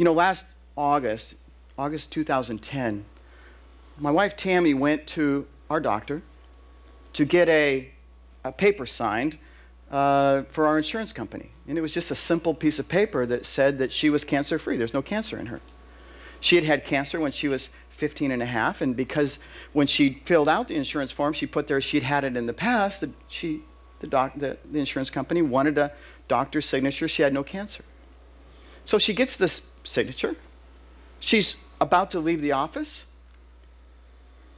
You know, last August 2010, my wife Tammy went to our doctor to get a paper signed for our insurance company. And it was just a simple piece of paper that said that she was cancer-free. There's no cancer in her. She had had cancer when she was 15 and a half, and because when she filled out the insurance form, she put there she'd had it in the past, the insurance company wanted a doctor's signature. She had no cancer. So she gets this signature. She's about to leave the office.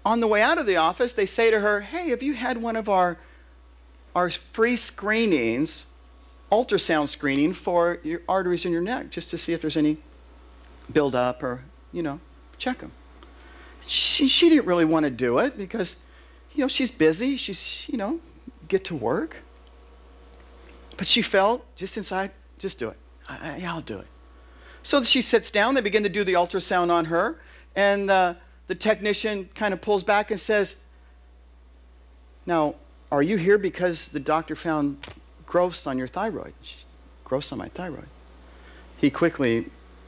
On the way out of the office, they say to her, hey, have you had one of our free screenings, ultrasound screening for your arteries in your neck, just to see if there's any buildup or, check them. She didn't really want to do it because, she's busy. She's, get to work. But she felt just inside, just do it. Yeah, I'll do it. So she sits down. They begin to do the ultrasound on her. And the technician kind of pulls back and says, now, are you here because the doctor found growths on your thyroid? Growths on my thyroid. He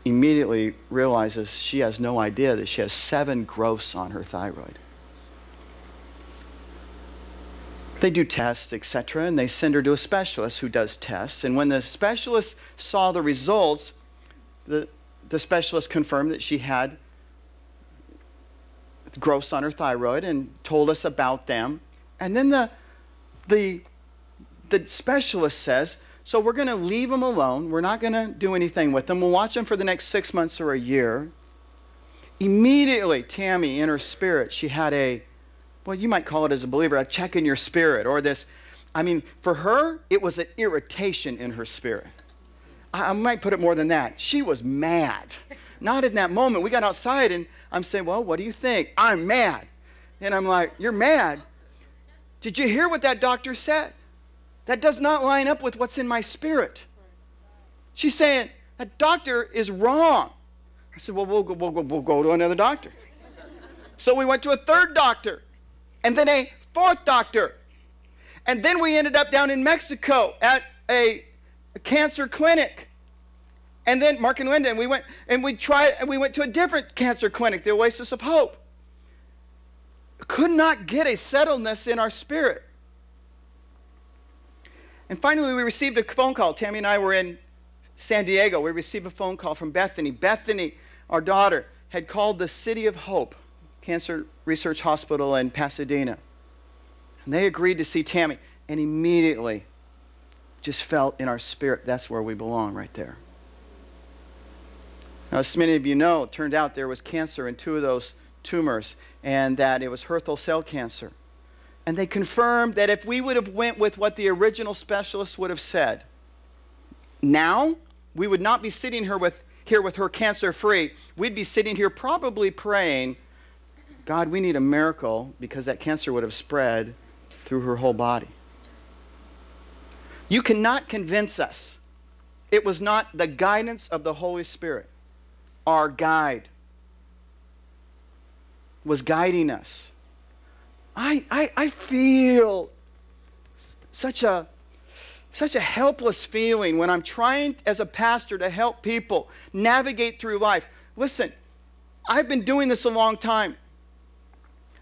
immediately realizes she has no idea that she has 7 growths on her thyroid. They do tests, etc., and they send her to a specialist who does tests. And when the specialist saw the results, the specialist confirmed that she had growths on her thyroid and told us about them. And then the specialist says, so we're going to leave them alone. We're not going to do anything with them. We'll watch them for the next 6 months or a year. Immediately, Tammy, in her spirit, she had well, you might call it as a believer, a check in your spirit, or this. For her, it was an irritation in her spirit. I might put it more than that. She was mad. Not in that moment. We got outside, and I'm saying, well, what do you think? I'm mad. And I'm like, you're mad? Did you hear what that doctor said? That does not line up with what's in my spirit. She's saying, that doctor is wrong. I said, well, we'll go to another doctor. So we went to a 3rd doctor, and then a 4th doctor. And then we ended up down in Mexico at a cancer clinic. And then Mark and Linda, and we went to a different cancer clinic, the Oasis of Hope. Could not get a settledness in our spirit. And finally, we received a phone call. Tammy and I were in San Diego. We received a phone call from Bethany. Bethany, our daughter, had called the City of Hope Cancer Research Hospital in Pasadena. And they agreed to see Tammy. And immediately just felt in our spirit, that's where we belong, right there. Now, as many of you know, it turned out there was cancer in 2 of those tumors, and that it was Hurthal cell cancer. And they confirmed that if we would have went with what the original specialist would have said, now we would not be sitting here with her cancer-free. We'd be sitting here probably praying, God, we need a miracle, because that cancer would have spread through her whole body. You cannot convince us. It was not the guidance of the Holy Spirit. Our guide was guiding us. I feel such a helpless feeling when I'm trying as a pastor to help people navigate through life. Listen, I've been doing this a long time.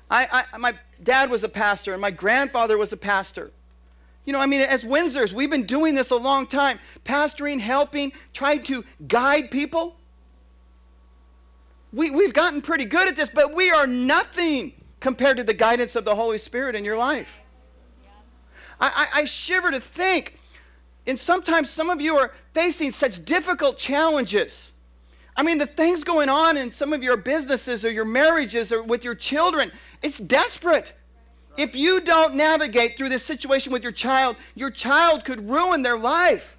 My dad was a pastor, and my grandfather was a pastor. As Windsors, we've been doing this a long time. Pastoring, helping, trying to guide people. We've gotten pretty good at this, but we are nothing compared to the guidance of the Holy Spirit in your life. I shiver to think, and sometimes some of you are facing such difficult challenges. The things going on in some of your businesses or your marriages or with your children, it's desperate. If you don't navigate through this situation with your child could ruin their life.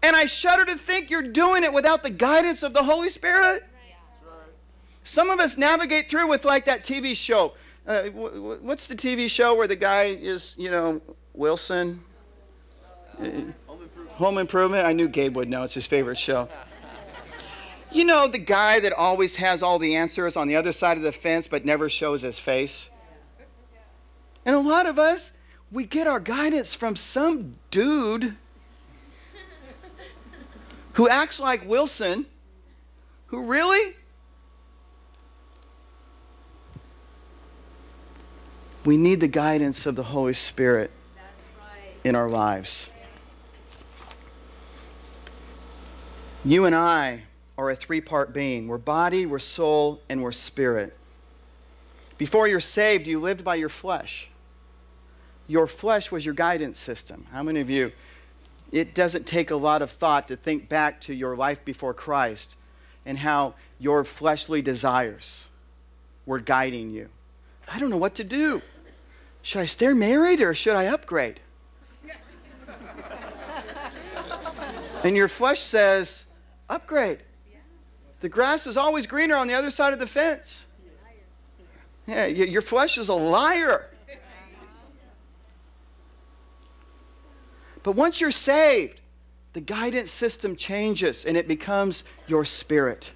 And I shudder to think you're doing it without the guidance of the Holy Spirit. Some of us navigate through with like that TV show. What's the TV show where the guy is, Wilson? Home Improvement. I knew Gabe would know. It's his favorite show. The guy that always has all the answers on the other side of the fence but never shows his face. And a lot of us, we get our guidance from some dude who acts like Wilson, who really? We need the guidance of the Holy Spirit in our lives. You and I are a three-part being. We're body, we're soul, and we're spirit. Before you're saved, you lived by your flesh. Your flesh was your guidance system. How many of you, it doesn't take a lot of thought to think back to your life before Christ and how your fleshly desires were guiding you. I don't know what to do. Should I stay married or should I upgrade? And your flesh says, upgrade. The grass is always greener on the other side of the fence. Yeah, your flesh is a liar. But once you're saved, the guidance system changes and it becomes your spirit.